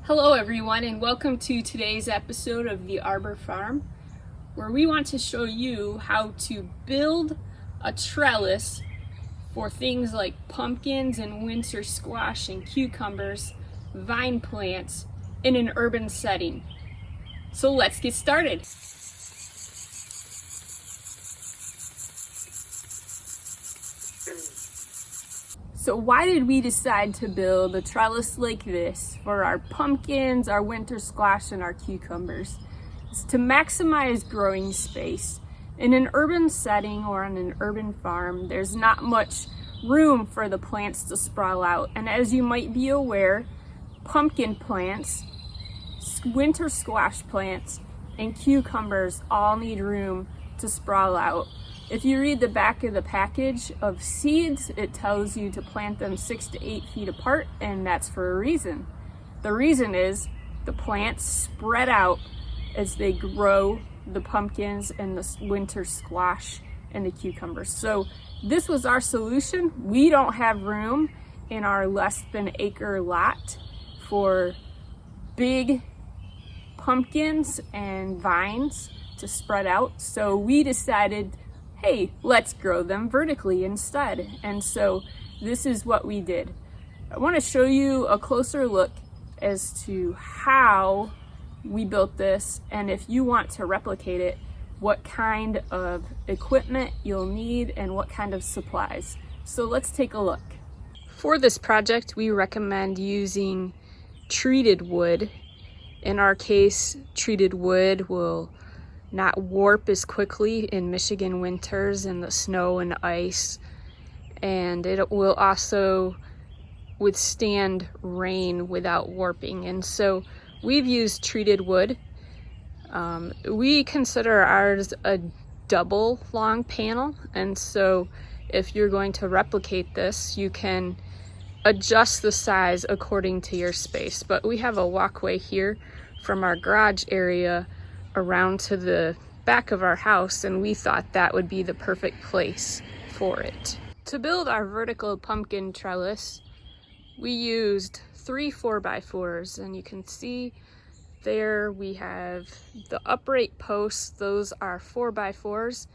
Hello everyone, and welcome to today's episode of the Arbor Farm, where we want to show you how to build a trellis for things like pumpkins and winter squash and cucumbers, vine plants in an urban setting. So let's get started. So why did we decide to build a trellis like this for our pumpkins, our winter squash, and our cucumbers? It's to maximize growing space. In an urban setting or on an urban farm, there's not much room for the plants to sprawl out. And as you might be aware, pumpkin plants, winter squash plants, and cucumbers all need room to sprawl out. If you read the back of the package of seeds, it tells you to plant them 6 to 8 feet apart, and that's for a reason. The reason is the plants spread out as they grow the pumpkins and the winter squash and the cucumbers. So this was our solution. We don't have room in our less than acre lot for big pumpkins and vines to spread out. So we decided, hey, let's grow them vertically instead. And so this is what we did. I want to show you a closer look as to how we built this, and if you want to replicate it, what kind of equipment you'll need and what kind of supplies. So let's take a look. For this project, we recommend using treated wood. In our case, treated wood will not warp as quickly in Michigan winters in the snow and ice, and it will also withstand rain without warping. And so we've used treated wood. We consider ours a double long panel, and so if you're going to replicate this, you can adjust the size according to your space. But we have a walkway here from our garage area around to the back of our house, and we thought that would be the perfect place for it. To build our vertical pumpkin trellis, we used 3 4x4s, and you can see there we have the upright posts. Those are 4x4s.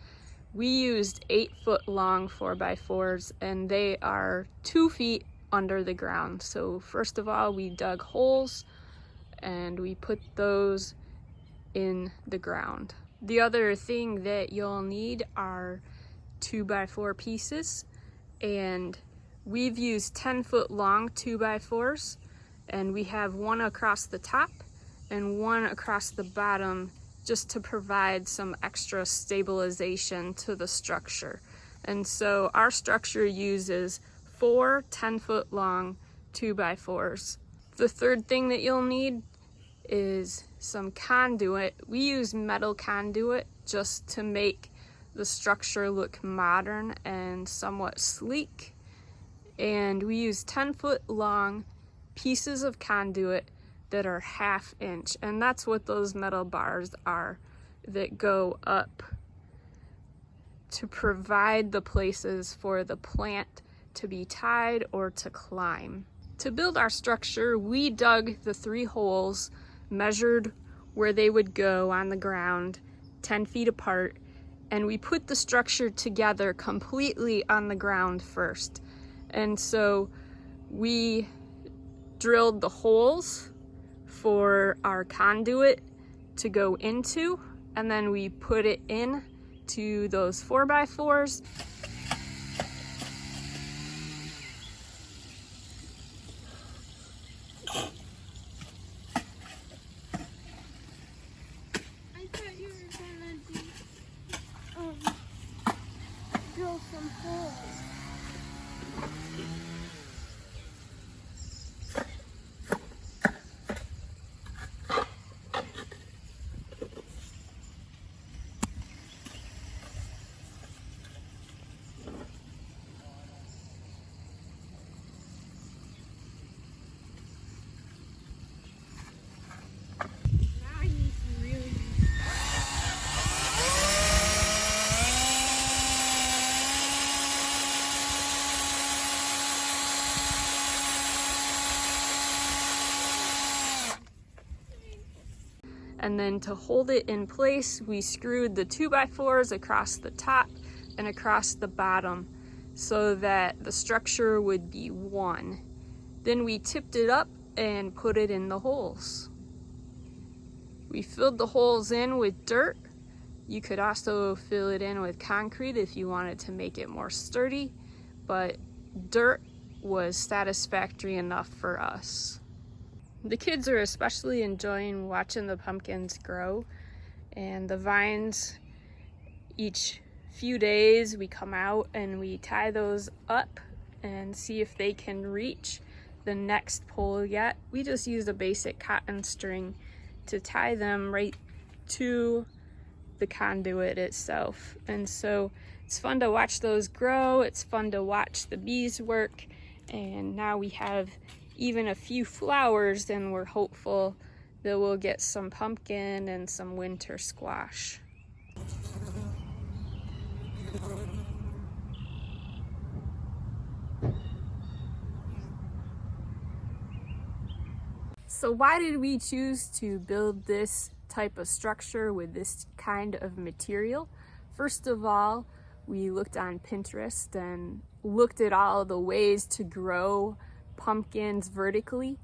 We used 8-foot long 4x4s, and they are 2 feet under the ground. So first of all, we dug holes and we put those in the ground. The other thing that you'll need are 2x4 pieces, and we've used 10-foot long 2x4s, and we have one across the top and one across the bottom just to provide some extra stabilization to the structure. And so our structure uses 4 10-foot long 2x4s. The third thing that you'll need is some conduit. We use metal conduit just to make the structure look modern and somewhat sleek. And we use 10-foot long pieces of conduit that are 1/2 inch. And that's what those metal bars are that go up to provide the places for the plant to be tied or to climb. To build our structure, we dug the 3 holes, measured where they would go on the ground 10 feet apart, and we put the structure together completely on the ground first. And so we drilled the holes for our conduit to go into, and then we put it in to those 4x4s. Drill some holes. And then to hold it in place, we screwed the 2x4s across the top and across the bottom so that the structure would be one. Then we tipped it up and put it in the holes. We filled the holes in with dirt. You could also fill it in with concrete if you wanted to make it more sturdy, but dirt was satisfactory enough for us. The kids are especially enjoying watching the pumpkins grow, and the vines, each few days we come out and we tie those up and see if they can reach the next pole yet. We just use a basic cotton string to tie them right to the conduit itself. And so it's fun to watch those grow, it's fun to watch the bees work, and now we have even a few flowers, and we're hopeful that we'll get some pumpkin and some winter squash. So why did we choose to build this type of structure with this kind of material? First of all, we looked on Pinterest and looked at all the ways to grow pumpkins vertically,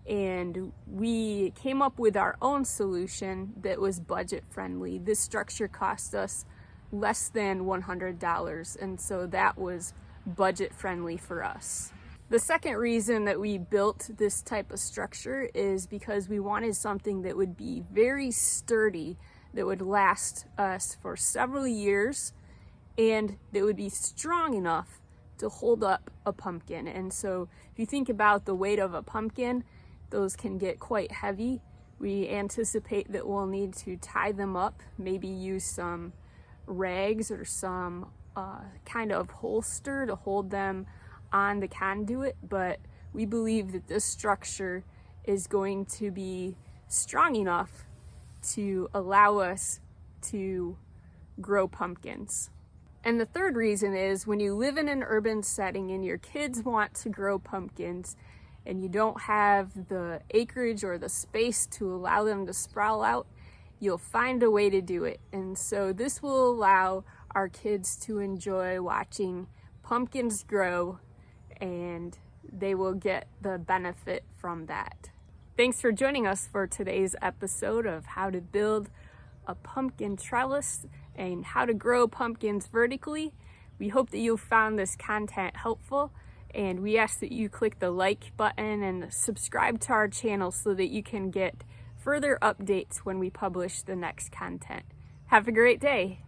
and we came up with our own solution that was budget friendly. This structure cost us less than $100, and so that was budget friendly for us. The second reason that we built this type of structure is because we wanted something that would be very sturdy, that would last us for several years, and that would be strong enough to hold up a pumpkin. And so if you think about the weight of a pumpkin, those can get quite heavy. We anticipate that we'll need to tie them up, maybe use some rags or some kind of holster to hold them on the conduit, but we believe that this structure is going to be strong enough to allow us to grow pumpkins. And the third reason is when you live in an urban setting and your kids want to grow pumpkins and you don't have the acreage or the space to allow them to sprout out, you'll find a way to do it. And so this will allow our kids to enjoy watching pumpkins grow, and they will get the benefit from that. Thanks for joining us for today's episode of how to build a pumpkin trellis and how to grow pumpkins vertically. We hope that you found this content helpful, and we ask that you click the like button and subscribe to our channel so that you can get further updates when we publish the next content. Have a great day.